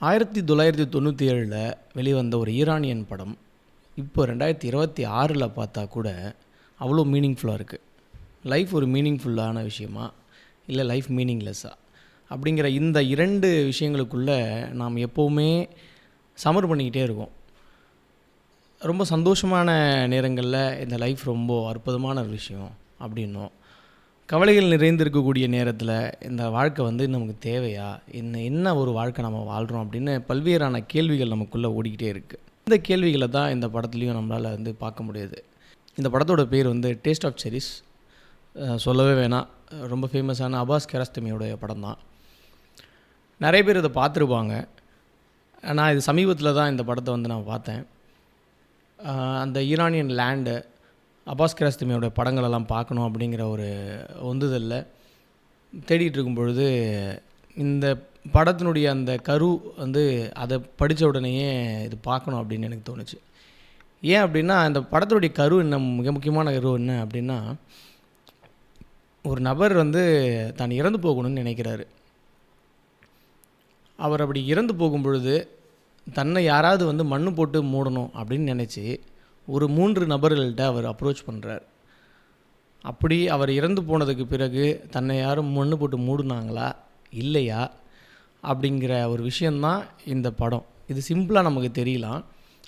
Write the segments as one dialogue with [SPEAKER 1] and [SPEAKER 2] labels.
[SPEAKER 1] 1997 வெளிவந்த ஒரு ஈரானியன் படம் இப்போ 2026 பார்த்தா கூட அவ்வளோ மீனிங்ஃபுல்லாக இருக்குது. லைஃப் ஒரு மீனிங்ஃபுல்லான விஷயமா இல்லை லைஃப் மீனிங்லெஸ்ஸா அப்படிங்கிற இந்த இரண்டு விஷயங்களுக்குள்ளே நாம் எப்போவுமே சமர் பண்ணிக்கிட்டே இருக்கோம். ரொம்ப சந்தோஷமான நேரங்களில் இந்த லைஃப் ரொம்ப அற்புதமான ஒரு விஷயம் அப்படின்னும், கவலைகள் நிறைந்திருக்கக்கூடிய நேரத்தில் இந்த வாழ்க்கை நமக்கு தேவையா, என்ன ஒரு வாழ்க்கை நம்ம வாழ்கிறோம் அப்படின்னு பல்வேறான கேள்விகள் நமக்குள்ளே ஓடிக்கிட்டே இருக்குது. இந்த கேள்விகளை தான் இந்த படத்துலையும் நம்மளால் பார்க்க முடியுது. இந்த படத்தோட பேர் டேஸ்ட் ஆஃப் செரிஸ். சொல்லவே வேணாம், ரொம்ப ஃபேமஸான அப்பாஸ் கியாரஸ்டமியோடைய படம் தான். நிறைய பேர் இதை பார்த்துருப்பாங்க. நான் இது சமீபத்தில் தான் இந்த படத்தை நான் பார்த்தேன். அந்த ஈரானியன் லேண்டு அப்பாஸ் கியாரஸ்டமியோட படங்களெல்லாம் பார்க்கணும் அப்படிங்கிற ஒரு உந்துதலில் தேடிட்டு இருக்கும் பொழுது இந்த படத்தினுடைய அந்த கரு அதை படித்த உடனேயே இது பார்க்கணும் அப்படின்னு எனக்கு தோணுச்சு. ஏன் அப்படின்னா, அந்த படத்தினுடைய கரு என்ன, மிக முக்கியமான கரு என்ன அப்படின்னா, ஒரு நபர் தான் இறந்து போகணும்னு நினைக்கிறாரு. அவர் அப்படி இறந்து போகும் பொழுது தன்னை யாராவது மண்ணு போட்டு மூடணும் அப்படின்னு நினச்சி ஒரு 3 நபர்கள்ட்ட அவர் அப்ரோச் பண்ணுறார். அப்படி அவர் இறந்து போனதுக்கு பிறகு தன்னை யாரும் மண்ணு போட்டு மூடுனாங்களா இல்லையா அப்படிங்கிற ஒரு விஷயந்தான் இந்த படம். இது சிம்பிளாக நமக்கு தெரியலாம்.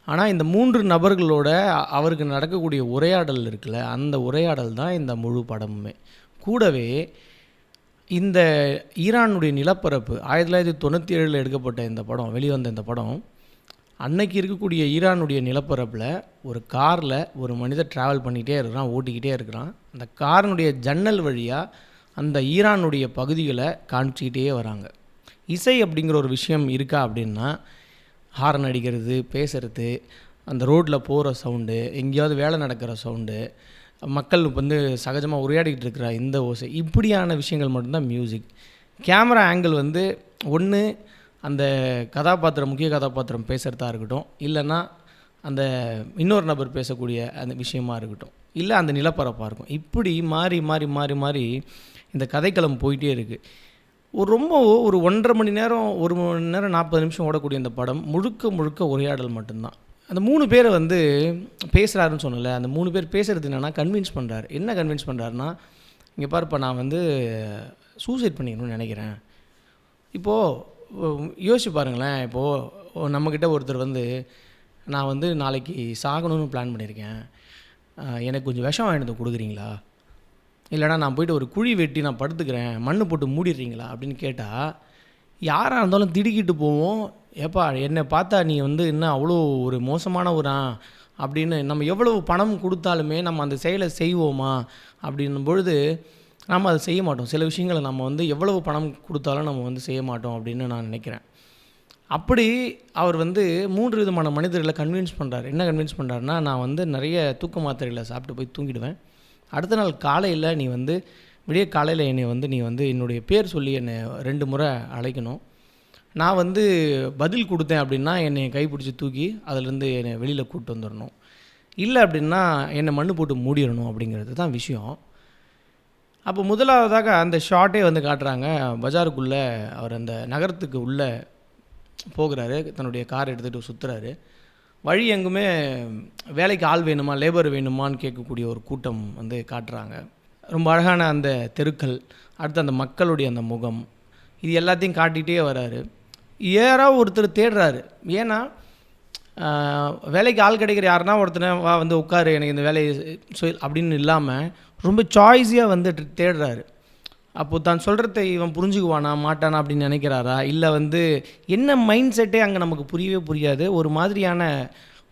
[SPEAKER 1] ஆனால் இந்த 3 நபர்களோட அவருக்கு நடக்கக்கூடிய உரையாடல் இருக்குல்ல, அந்த உரையாடல் தான் இந்த முழு படமுமே. கூடவே இந்த ஈரானுடைய நிலப்பரப்பு 1997 எடுக்கப்பட்ட இந்த படம், வெளிவந்த இந்த படம், அன்னைக்கு இருக்கக்கூடிய ஈரானுடைய நிலப்பரப்பில் ஒரு காரில் ஒரு மனிதர் ட்ராவல் பண்ணிகிட்டே இருக்கிறான், ஓட்டிக்கிட்டே இருக்கிறான். அந்த காரினுடைய ஜன்னல் வழியாக அந்த ஈரானுடைய பகுதிகளை காமிச்சிக்கிட்டே வராங்க. இசை அப்படிங்கிற ஒரு விஷயம் இருக்கா அப்படின்னா, ஹாரன் அடிக்கிறது, பேசுகிறது, அந்த ரோட்டில் போகிற சவுண்டு, எங்கேயாவது வேலை நடக்கிற சவுண்டு, மக்கள் சகஜமாக உரையாடிக்கிட்டு இருக்கிற இந்த ஓசை, இப்படியான விஷயங்கள் மட்டும்தான் மியூசிக். கேமரா ஆங்கிள் ஒன்று அந்த கதாபாத்திரம், முக்கிய கதாபாத்திரம் பேசுகிறதா இருக்கட்டும், இல்லைன்னா அந்த இன்னொரு நபர் பேசக்கூடிய அந்த விஷயமா இருக்கட்டும், இல்லை அந்த நிலப்பரப்பாக இருக்கும். இப்படி மாறி மாறி மாறி மாறி இந்த கதைக்களம் போயிட்டே இருக்குது. ரொம்ப ஒரு 1.5 மணி நேரம், 1 மணி நேரம் 40 நிமிஷம் ஓடக்கூடிய இந்த படம் முழுக்க முழுக்க உரையாடல் மட்டும்தான். அந்த 3 பேரை பேசுகிறாருன்னு சொன்னல, அந்த 3 பேர் பேசுகிறது என்னென்னா கன்வின்ஸ் பண்ணுறாரு. என்ன கன்வின்ஸ் பண்ணுறாருன்னா, இங்கே பாருப்பா, நான் சூசைட் பண்ணிக்கணும்னு நினைக்கிறேன். இப்போது யோசிச்சு பாருங்களேன். இப்போது நம்மக்கிட்ட ஒருத்தர் நான் நாளைக்கு சாகணும்னு பிளான் பண்ணியிருக்கேன், எனக்கு கொஞ்சம் விஷம் வாங்கிட்டு கொடுக்குறீங்களா, இல்லைனா நான் போய்ட்டு ஒரு குழி வெட்டி நான் படுத்துக்கிறேன், மண்ணு போட்டு மூடிடுறீங்களா அப்படின்னு கேட்டால் யாராக இருந்தாலும் திடுக்கிட்டு போவோம். ஏப்பா, என்னை பார்த்தா நீ இன்னும் அவ்வளோ ஒரு மோசமானவரா அப்படின்னு. நம்ம எவ்வளவு பணம் கொடுத்தாலுமே நம்ம அந்த செயலை செய்வோமா அப்படின்னும் பொழுது நம்ம அதை செய்ய மாட்டோம். சில விஷயங்களை நம்ம எவ்வளவு பணம் கொடுத்தாலும் நம்ம செய்ய மாட்டோம் அப்படின்னு நான் நினைக்கிறேன். அப்படி அவர் 3 விதமான மனிதர்களை கன்வின்ஸ் பண்ணுறாரு. என்ன கன்வின்ஸ் பண்ணுறாருன்னா, நான் நிறைய தூக்க மாத்திரைகளை சாப்பிட்டு போய் தூங்கிடுவேன், அடுத்த நாள் காலையில் நீ விடிய காலையில் என்னை நீ என்னுடைய பேர் சொல்லி என்னை 2 முறை அழைக்கணும். நான் பதில் கொடுத்தேன் அப்படின்னா என்னை கைப்பிடிச்சி தூக்கி அதிலேருந்து என்னை வெளியில் கூப்பிட்டு வந்துடணும், இல்லை அப்படின்னா என்னை மண்ணு போட்டு மூடிடணும் அப்படிங்கிறது தான் விஷயம். அப்போ முதலாவதாக அந்த ஷார்ட்டே காட்டுறாங்க. பஜாருக்குள்ளே அவர் அந்த நகரத்துக்கு உள்ளே போகிறாரு, தன்னுடைய கார் எடுத்துகிட்டு சுற்றுறாரு. வழி எங்குமே வேலைக்கு ஆள் வேணுமா, லேபர் வேணுமான்னு கேட்கக்கூடிய ஒரு கூட்டம் காட்டுறாங்க. ரொம்ப அழகான அந்த தெருக்கள், அடுத்து அந்த மக்களுடைய அந்த முகம், இது எல்லாத்தையும் காட்டிகிட்டே வராரு. யாராவது ஒருத்தர் தேடுறாரு. ஏன்னா வேலைக்கு ஆள் கிடைக்கிற யாருன்னா ஒருத்தனை வா உட்காரு, எனக்கு இந்த வேலையை அப்படின்னு இல்லாமல் ரொம்ப சாய்ஸியாக தேடுறாரு. அப்போது தான் சொல்கிறத இவன் புரிஞ்சுக்குவானா மாட்டானா அப்படின்னு நினைக்கிறாரா, இல்லை என்ன மைண்ட் செட்டே அங்கே நமக்கு புரியவே புரியாது. ஒரு மாதிரியான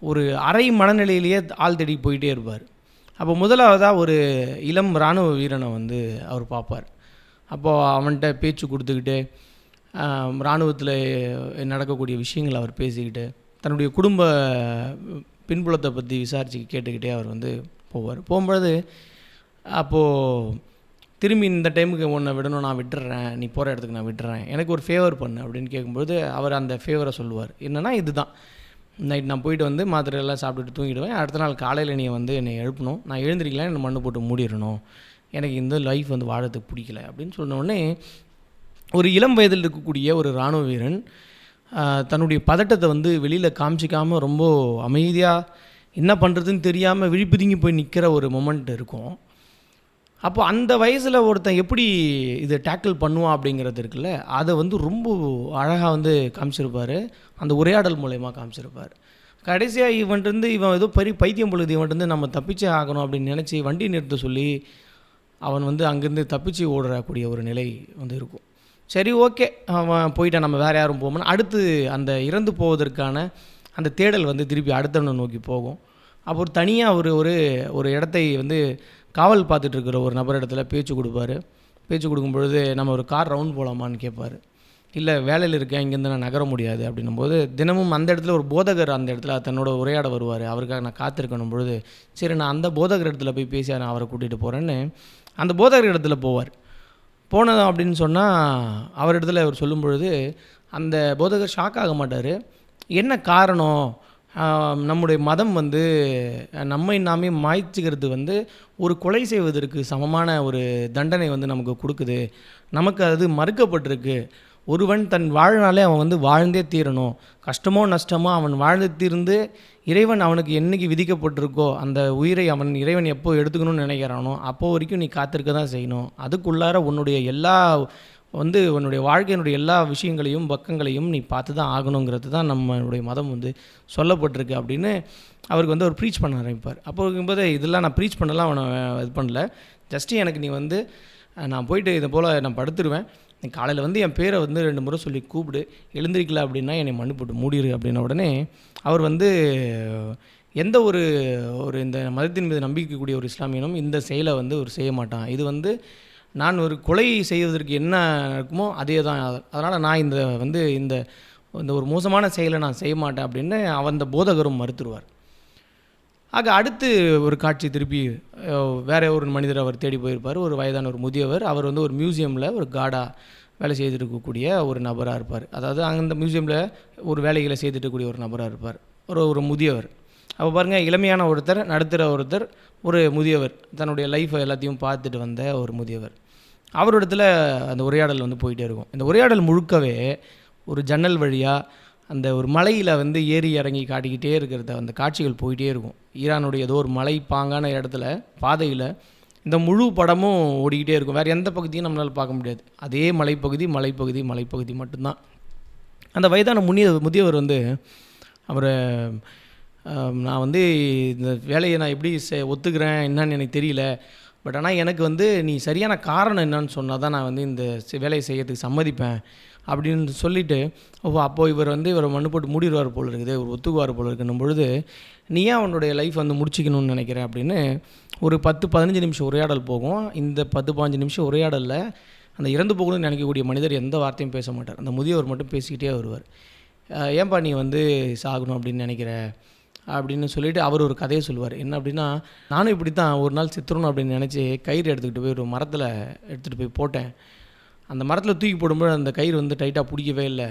[SPEAKER 1] ஒரு அரை மனநிலையிலேயே ஆள் தேடி போயிட்டே இருப்பார். அப்போ முதலாவதாக ஒரு இளம் இராணுவ வீரனை அவர் பார்ப்பார். அப்போது அவன்கிட்ட பேச்சு கொடுத்துக்கிட்டு இராணுவத்தில் நடக்கக்கூடிய விஷயங்களை அவர் பேசிக்கிட்டு தன்னுடைய குடும்ப பின்புலத்தை பற்றி விசாரித்து கேட்டுக்கிட்டே அவர் போவார். போகும்பொழுது அப்போது திரும்பி இந்த டைமுக்கு உன்னை விடணும், நான் விட்டுறேன், நீ போகிற இடத்துக்கு நான் விட்டுறேன், எனக்கு ஒரு ஃபேவர் பண்ணு அப்படின்னு கேட்கும்போது அவர் அந்த ஃபேவரை சொல்லுவார். என்னென்னா, இதுதான் நைட் நான் போயிட்டு மாத்திரையெல்லாம் சாப்பிட்டுட்டு தூங்கிடுவேன், அடுத்த நாள் காலையில் நீ என்னை எழுப்பணும், நான் எழுந்திரிக்கலாம், என்னை மண்ணு போட்டு மூடிடணும், எனக்கு இந்த லைஃப் வாழறதுக்கு பிடிக்கல அப்படின்னு சொன்ன உடனே ஒரு இளம் வயதில் இருக்கக்கூடிய ஒரு இராணுவ வீரன் தன்னுடைய பதட்டத்தை வந்து வெளியில் காமிச்சிக்காமல் ரொம்ப அமைதியாக என்ன பண்ணுறதுன்னு தெரியாமல் விழிப்புதுங்கி போய் நிற்கிற ஒரு மொமெண்ட் இருக்கும். அப்போ அந்த வயசில் ஒருத்தன் எப்படி இதை டேக்கிள் பண்ணுவான் அப்படிங்கிறது இருக்குல்ல, அதை வந்து ரொம்ப அழகாக வந்து காமிச்சிருப்பார். அந்த உரையாடல் மூலயமா காமிச்சிருப்பார். கடைசியாக இவன் ஏதோ பெரிய பைத்தியம் பொழுது இவன்ட்டு நம்ம தப்பிச்சே ஆகணும் அப்படின்னு நினச்சி வண்டி நிறுத்த சொல்லி அவன் வந்து அங்கேருந்து தப்பிச்சு ஓடுறக்கூடிய ஒரு நிலை வந்து இருக்கும். சரி, ஓகே, அவன் போயிட்டான், நம்ம வேறு யாரும் போகணும்னா அடுத்து அந்த இறந்து போவதற்கான அந்த தேடல் வந்து திருப்பி அடுத்தவனை நோக்கி போகும். அப்போ ஒரு தனியாக ஒரு இடத்தை வந்து காவல் பார்த்துட்ருக்கிற ஒரு நபர் இடத்துல பேச்சு கொடுப்பார். பேச்சு கொடுக்கும்பொழுது நம்ம ஒரு கார் ரவுண்ட் போகலாமான்னு கேட்பார். இல்லை, வேலையில் இருக்கேன், இங்கேருந்து நான் நகர முடியாது அப்படின்னும்போது தினமும் அந்த இடத்துல ஒரு போதகர் அந்த இடத்துல தன்னோட உரையாட வருவார். அவருக்காக நான் காத்திருக்கணும் பொழுது சரி நான் அந்த போதகர் இடத்துல போய் பேசி நான் அவரை கூட்டிகிட்டு போகிறேன்னு அந்த போதகர் இடத்துல போவார். போனதும் அப்படின்னு சொன்னால் அவர் இடத்துல அவர் சொல்லும் பொழுது அந்த போதகர் ஷாக் ஆக மாட்டார். என்ன காரணம், நம்முடைய மதம் வந்து நம்மை நாமே மாய்ச்சிக்கிறது வந்து ஒரு கொலை செய்வதற்கு சமமான ஒரு தண்டனை வந்து நமக்கு கொடுக்குது, நமக்கு அது மறுக்கப்பட்டிருக்கு. ஒருவன் தன் வாழ்நாளே அவன் வந்து வாழ்ந்தே தீரணும், கஷ்டமோ நஷ்டமோ அவன் வாழ்ந்து தீர்ந்து இறைவன் அவனுக்கு என்றைக்கு விதிக்கப்பட்டிருக்கோ அந்த உயிரை இறைவன் எப்போ எடுத்துக்கணும்னு நினைக்கிறானோ அப்போ வரைக்கும் நீ காத்திருக்க தான் செய்யணும். அதுக்குள்ளார உன்னுடைய உன்னுடைய வாழ்க்கையினுடைய எல்லா விஷயங்களையும் பக்கங்களையும் நீ பார்த்து தான் ஆகணுங்கிறது தான் நம்மளுடைய மதம் வந்து சொல்லப்பட்டிருக்கு அப்படின்னு அவருக்கு வந்து அவர் ப்ரீச் பண்ண ஆரம்பிப்பார். அப்போ இருக்கும்போது இதெல்லாம் நான் ப்ரீச் பண்ணலாம் அவனை இது பண்ணல, ஜஸ்ட்டு எனக்கு நீ வந்து நான் போயிட்டு இதை போல் நான் படுத்துருவேன், நீ காலையில் வந்து என் பேரை வந்து 2 முறை சொல்லி கூப்பிடு, எழுந்திரிக்கல அப்படின்னா என்னை மண்ணு போட்டு மூடிடு அப்படின்ன உடனே அவர் வந்து எந்த ஒரு இந்த மதத்தின் மீது நம்பிக்கைக்கூடிய ஒரு இஸ்லாமியனும் இந்த செயலை வந்து ஒரு செய்ய மாட்டான். இது வந்து நான் ஒரு கொலை செய்வதற்கு என்ன இருக்குமோ அதே தான், அதனால் நான் இந்த ஒரு மோசமான செயலை நான் செய்ய மாட்டேன் அப்படின்னு அந்த போதகரும் மறுத்துருவார். ஆக அடுத்து ஒரு காட்சி திருப்பி வேறு ஒரு மனிதர் அவர் தேடி போயிருப்பார். ஒரு வயதான ஒரு முதியவர். அவர் வந்து ஒரு மியூசியமில் ஒரு கார்டாக வேலை செய்திருக்கக்கூடிய ஒரு நபராக இருப்பார். அதாவது அந்த மியூசியமில் ஒரு வேலைகளை செய்துட்டுக்கூடிய ஒரு நபராக இருப்பார், ஒரு முதியவர். அப்போ பாருங்கள், இளமையான ஒருத்தர், நடுத்தர ஒருத்தர், ஒரு முதியவர், தன்னுடைய லைஃப்பை எல்லாத்தையும் பார்த்துட்டு வந்த ஒரு முதியவர். அவரிடத்துல அந்த உரையாடல் வந்து போயிட்டே இருக்கும். இந்த உரையாடல் முழுக்கவே ஒரு ஜன்னல் வழியாக அந்த ஒரு மலையில் வந்து ஏறி இறங்கி காட்டிக்கிட்டே இருக்கிறத அந்த காட்சிகள் போயிட்டே இருக்கும். ஈரானுடைய ஏதோ ஒரு மலை பாங்கான இடத்துல பாதையில் இந்த முழு படமும் ஓடிக்கிட்டே இருக்கும். வேறு எந்த பகுதியும் நம்மளால் பார்க்க முடியாது, அதே மலைப்பகுதி மட்டும்தான். அந்த வயதான முதியவர் வந்து அவரை நான் வந்து இந்த வேலையை நான் எப்படி ஒத்துக்கிறேன் என்னன்னு எனக்கு தெரியல, பட் ஆனால் எனக்கு வந்து நீ சரியான காரணம் என்னன்னு சொன்னால் தான் நான் வந்து இந்த வேலையை செய்யறதுக்கு சம்மதிப்பேன் அப்படின்னு சொல்லிவிட்டு, அப்போது இவரை மண்ணு போட்டு மூடிடுவார் போல் இருக்குது, இவர் ஒத்துக்குவார் போல் இருக்குன்னும் பொழுது நீ ஏன் அவனுடைய லைஃப் வந்து முடிச்சிக்கணும்னு நினைக்கிறேன் அப்படின்னு ஒரு 10-15 நிமிஷம் உரையாடல் போகும். இந்த 10-15 நிமிஷம் உரையாடலில் அந்த இறந்து போகணும்னு நினைக்கக்கூடிய மனிதர் எந்த வார்த்தையும் பேச மாட்டார். அந்த முதியவர் மட்டும் பேசிக்கிட்டே வருவார். ஏன்பா நீ வந்து சாகணும் அப்படின்னு நினைக்கிற அப்படின்னு சொல்லிவிட்டு அவர் ஒரு கதையை சொல்லுவார். என்ன அப்படின்னா, நானும் இப்படி தான் ஒரு நாள் செத்துறணும் அப்படின்னு நினச்சி கயிறு எடுத்துக்கிட்டு போய் ஒரு மரத்தில் எடுத்துகிட்டு போய் போட்டேன். அந்த மரத்தில் தூக்கி போடும்போது அந்த கயிறு வந்து டைட்டாக பிடிக்கவே இல்லை.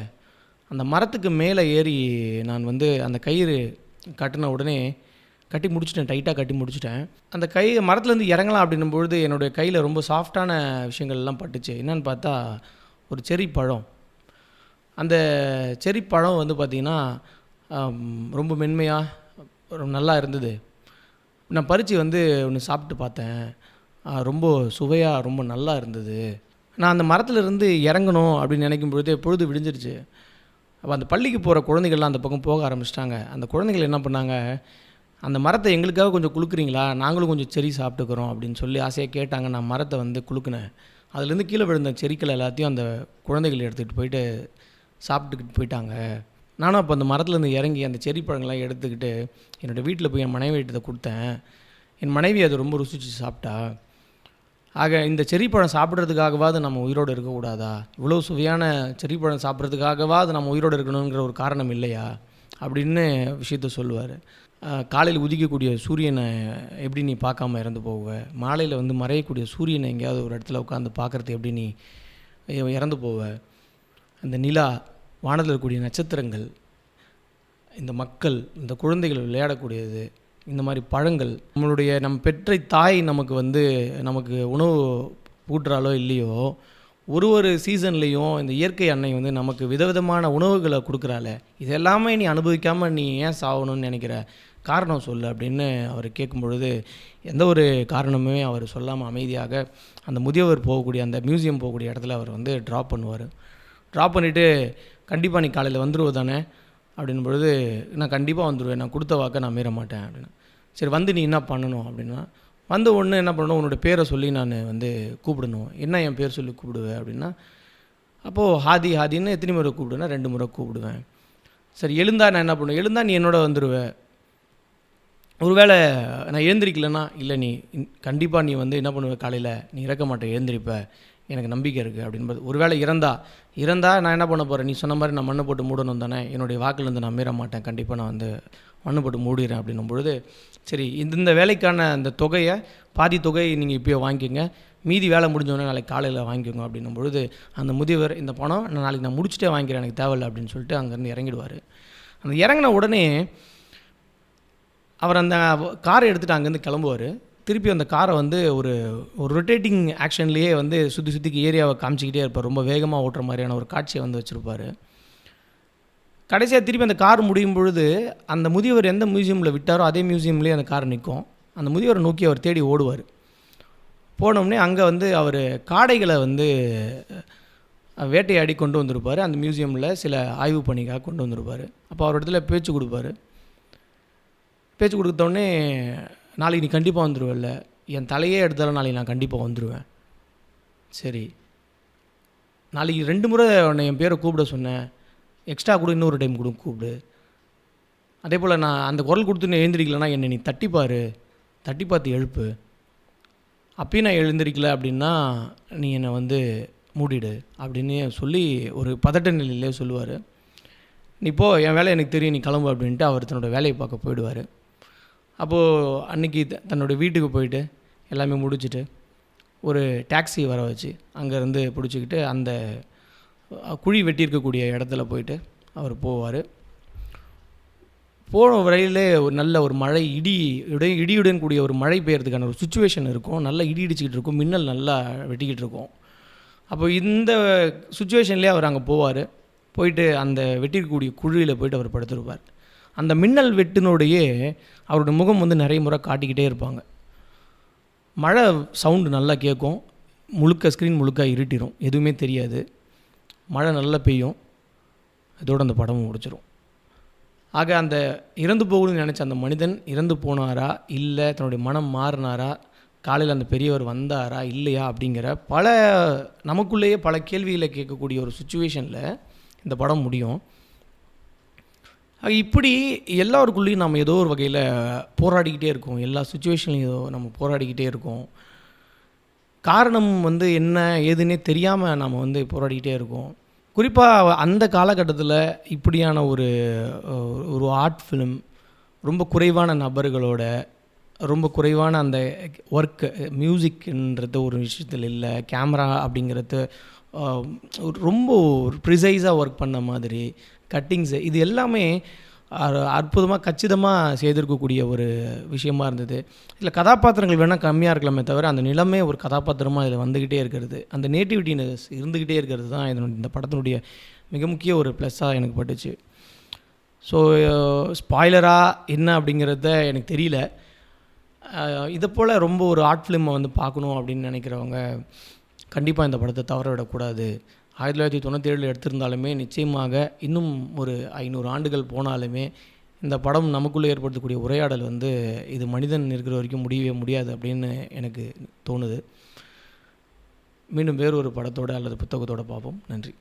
[SPEAKER 1] அந்த மரத்துக்கு மேலே ஏறி நான் வந்து அந்த கயிறு கட்டின உடனே டைட்டாக கட்டி முடிச்சிட்டேன். அந்த மரத்துலேருந்து இறங்கலாம் அப்படின்னும்பொழுது என்னுடைய கையில் ரொம்ப சாஃப்டான விஷயங்கள்லாம் பட்டுச்சு. என்னன்னு பார்த்தா ஒரு செர்ரி பழம். அந்த செர்ரி பழம் வந்து பார்த்திங்கன்னா ரொம்ப மென்மையாக ரொம்ப நல்லா இருந்தது. நான் பறித்து வந்து ஒன்று சாப்பிட்டு பார்த்தேன், ரொம்ப சுவையாக ரொம்ப நல்லா இருந்தது. நான் அந்த மரத்துலேருந்து இறங்கணும் அப்படின்னு நினைக்கும் பொழுது பொழுது விடிஞ்சிருச்சு. அப்போ அந்த பள்ளிக்கு போகிற குழந்தைகள்லாம் அந்த பக்கம் போக ஆரம்பிச்சிட்டாங்க. அந்த குழந்தைகள் என்ன பண்ணாங்க, அந்த மரத்தை எங்களுக்காக கொஞ்சம் குலுக்குறீங்களா, நாங்களும் கொஞ்சம் செரி சாப்பிட்டுக்கிறோம் அப்படின்னு சொல்லி ஆசையாக கேட்டாங்க. நான் மரத்தை வந்து குலுக்குனேன். அதுலேருந்து கீழே விழுந்த செரிக்கள் எல்லாத்தையும் அந்த குழந்தைகள் எடுத்துக்கிட்டு போயிட்டு சாப்பிட்டுக்கிட்டு போயிட்டாங்க. நானும் அப்போ அந்த மரத்துலேருந்து இறங்கி அந்த செரி பழங்கள்லாம் எடுத்துக்கிட்டு என்னோடய வீட்டில் போய் என் மனைவி கிட்ட கொடுத்தேன். என் மனைவி அதை ரொம்ப ருசித்து சாப்பிட்டா. ஆக இந்த செர்ரி பழம் சாப்பிட்றதுக்காகவாது நம்ம உயிரோடு இருக்கக்கூடாதா, இவ்வளோ சுவையான செர்ரி பழம் சாப்பிட்றதுக்காகவாது நம்ம உயிரோடு இருக்கணுங்கிற ஒரு காரணம் இல்லையா அப்படின்னு விஷயத்த சொல்லுவார். காலையில் உதிக்கக்கூடிய சூரியனை எப்படி நீ பார்க்காம இறந்து போவ, மாலையில் வந்து மறையக்கூடிய சூரியனை எங்கேயாவது ஒரு இடத்துல உட்காந்து பார்க்குறது எப்படி நீ இறந்து போவ, அந்த நிலா, வானத்தில் இருக்கக்கூடிய நட்சத்திரங்கள், இந்த மக்கள், இந்த குழந்தைகள் விளையாடக்கூடியது, இந்த மாதிரி பழங்கள், நம்ம பெற்ற தாய் நமக்கு உணவு ஊட்டுறாலோ இல்லையோ, ஒரு சீசன்லேயும் இந்த இயற்கை அன்னை வந்து நமக்கு விதவிதமான உணவுகளை கொடுக்குறாள், இது எல்லாமே நீ அனுபவிக்காமல் நீ ஏன் சாகணும்னு நினைக்கிற, காரணம் சொல்லு அப்படின்னு அவர் கேட்கும் பொழுது எந்த ஒரு காரணமுமே அவர் சொல்லாமல் அமைதியாக அந்த முதியவர் போகக்கூடிய அந்த மியூசியம் போகக்கூடிய இடத்துல அவர் வந்து ட்ராப் பண்ணுவார். ட்ராப் பண்ணிவிட்டு கண்டிப்பாக நீ காலையில் வந்துடுவ தானே அப்படின் பொழுது, நான் கண்டிப்பாக வந்துடுவேன், நான் கொடுத்த வாக்கை நான் மீற மாட்டேன் அப்படின்னு. சரி வந்து நீ என்ன பண்ணணும் அப்படின்னா, வந்த ஒன்று என்ன பண்ணணும், உன்னோட பேரை சொல்லி நான் வந்து கூப்பிடணும். என்ன என் பேர் சொல்லி கூப்பிடுவேன் அப்படின்னா, அப்போது ஹாதி ஹாதின்னு எத்தனை முறை கூப்பிடுவேன்னா 2 முறை கூப்பிடுவேன். சரி எழுந்தா நான் என்ன பண்ணுவேன், எழுந்தா நீ என்னோட வந்துடுவேன். ஒருவேளை நான் எழுந்திரிக்கலன்னா, இல்லை நீ கண்டிப்பாக நீ வந்து என்ன பண்ணுவ, காலையில் நீ இறக்க மாட்டேன், எழுந்திரிப்ப, எனக்கு நம்பிக்கை இருக்குது அப்படின்பது. ஒருவேளை இறந்தா நான் என்ன பண்ண போகிறேன், நீ சொன்ன மாதிரி நான் மண்ணை போட்டு மூடணும் தானே, என்னுடைய வாக்குலேருந்து நான் மீற மாட்டேன், கண்டிப்பாக நான் வந்து மண்ணு போட்டு மூடிடுறேன் அப்படின்னும் பொழுது, சரி இந்த வேலைக்கான அந்த தொகையை பாதி தொகையை நீங்கள் இப்போயே வாங்கிக்கோங்க, மீதி வேலை முடிஞ்சோடனே நாளைக்கு காலையில் வாங்கிக்கோங்க அப்படின்னும் பொழுது, அந்த முதியவர் இந்த பணம் நாளைக்கு நான் முடிச்சுட்டே வாங்கிக்கிறேன், எனக்கு தேவையில்லை அப்படின்னு சொல்லிட்டு அங்கேருந்து இறங்கிடுவார். அந்த இறங்கின உடனே அவர் அந்த காரை எடுத்துகிட்டு அங்கேருந்து கிளம்புவார். திருப்பி அந்த காரை வந்து ஒரு ரொட்டேட்டிங் ஆக்ஷன்லேயே வந்து சுற்றி ஏரியாவை காமிச்சிக்கிட்டே இருப்பார். ரொம்ப வேகமாக ஓட்டுற மாதிரியான ஒரு காட்சியை வந்து வச்சுருப்பார். கடைசியாக திருப்பி அந்த கார் முடியும் பொழுது அந்த முதியவர் எந்த மியூசியமில் விட்டாரோ அதே மியூசியம்லேயே அந்த கார் நிற்கும். அந்த முதியவரை நோக்கி அவர் தேடி ஓடுவார். போனோடனே அங்கே வந்து அவர் காடைகளை வந்து வேட்டையாடி கொண்டு வந்திருப்பார். அந்த மியூசியமில் சில ஆய்வு பணிக்காக கொண்டு வந்திருப்பார். அப்போ அவர் இடத்துல பேச்சு கொடுப்பார். பேச்சு கொடுத்தோடனே, நாளைக்கு நீ கண்டிப்பாக வந்துடுவல்ல, என் தலையே எடுத்தாலும் நாளைக்கு நான் கண்டிப்பாக வந்துடுவேன். சரி, நாளைக்கு 2 முறை உன்னை என் பேரை கூப்பிட சொன்னேன், எக்ஸ்ட்ரா கூட இன்னொரு டைம் கூட கூப்பிடு. அதே போல் நான் அந்த குரல் கொடுத்துன்னு எழுந்திரிக்கலன்னா என்னை நீ தட்டி பார்த்து எழுப்பு. அப்பயும் நான் எழுந்திரிக்கல அப்படின்னா நீ என்னை வந்து மூடிடு அப்படின்னு சொல்லி ஒரு பதட்ட நிலையிலே சொல்லுவார். நீ போ, என் வேலை எனக்கு தெரியும், நீ கிளம்பு அப்படின்ட்டு அவர் தன்னோட வேலையை பார்க்க போயிடுவார். அப்போது அன்றைக்கி தன்னோட வீட்டுக்கு போயிட்டு எல்லாமே முடிச்சுட்டு ஒரு டாக்ஸி வர வச்சு அங்கேருந்து பிடிச்சிக்கிட்டு அந்த குழி வெட்டியிருக்கக்கூடிய இடத்துல போயிட்டு அவர் போவார். போன வரையிலே ஒரு நல்ல ஒரு மழை, இடியுடன் கூடிய ஒரு மழை பெய்யறதுக்கான ஒரு சுச்சுவேஷன் இருக்கும். நல்லா இடி இடிச்சிக்கிட்டு இருக்கும், மின்னல் நல்லா வெட்டிக்கிட்டு இருக்கும். அப்போ இந்த சுச்சுவேஷன்லேயே அவர் அங்கே போவார். போயிட்டு அந்த வெட்டியிருக்கக்கூடிய குழியில் போயிட்டு அவர் படுத்துருப்பார். அந்த மின்னல் வெட்டினோடையே அவரோட முகம் வந்து நிறைய முறை காட்டிக்கிட்டே இருப்பாங்க. மழை சவுண்டு நல்லா கேட்கும், ஸ்க்ரீன் முழுக்க இருட்டிடும், எதுவுமே தெரியாது. மழை நல்லா பெய்யும், இதோடு அந்த படமும் முடிச்சிடும். ஆக அந்த இறந்து போகணும்னு நினச்ச அந்த மனிதன் இறந்து போனாரா, இல்லை தன்னுடைய மனம் மாறினாரா, காலையில் அந்த பெரியவர் வந்தாரா இல்லையா அப்படிங்கிற நமக்குள்ளேயே பல கேள்விகளை கேட்கக்கூடிய ஒரு சுச்சுவேஷனில் இந்த படம் முடியும். இப்படி எல்லாருக்குள்ளேயும் நம்ம ஏதோ ஒரு வகையில் போராடிக்கிட்டே இருக்கோம். எல்லா சுச்சுவேஷன்லையும் ஏதோ நம்ம போராடிக்கிட்டே இருக்கோம். காரணம் வந்து என்ன ஏதுன்னே தெரியாமல் நம்ம வந்து போராடிக்கிட்டே இருக்கோம். குறிப்பாக அந்த காலகட்டத்தில் இப்படியான ஒரு ஆர்ட் ஃபிலிம் ரொம்ப குறைவான நபர்களோட, ரொம்ப குறைவான அந்த ஒர்க்கு, மியூசிக்ன்றது ஒரு விஷயத்தில் இல்லை, கேமரா அப்படிங்கிறது ரொம்ப ப்ரிசைஸாக ஒர்க் பண்ண மாதிரி, கட்டிங்ஸு, இது எல்லாமே அற்புதமாக கச்சிதமாக செய்திருக்கக்கூடிய ஒரு விஷயமா இருந்தது. இதில் கதாபாத்திரங்கள் வேணால் கம்மியாக இருக்கலாமே தவிர அந்த நிலமே ஒரு கதாபாத்திரமாக இதில் வந்துக்கிட்டே இருக்கிறது, அந்த நேட்டிவிட்டினஸ் இருந்துக்கிட்டே இருக்கிறது தான் இந்த படத்தினுடைய மிக முக்கிய ஒரு ப்ளஸ்ஸாக எனக்கு பட்டுச்சு. ஸோ ஸ்பாய்லராக என்ன அப்படிங்கிறத எனக்கு தெரியல. இதை போல் ரொம்ப ஒரு ஆர்ட் ஃபிலிமை வந்து பார்க்கணும் அப்படின்னு நினைக்கிறவங்க கண்டிப்பாக இந்த படத்தை தவற விடக்கூடாது. 1997 எடுத்திருந்தாலுமே நிச்சயமாக இன்னும் ஒரு 500 ஆண்டுகள் போனாலுமே இந்த படம் நமக்குள்ளே ஏற்படுத்தக்கூடிய உரையாடல் வந்து இது மனிதன் இருக்கிற வரைக்கும் முடியவே முடியாது அப்படின்னு எனக்கு தோணுது. மீண்டும் வேறு ஒரு படத்தோடு அல்லது புத்தகத்தோடு பார்ப்போம். நன்றி.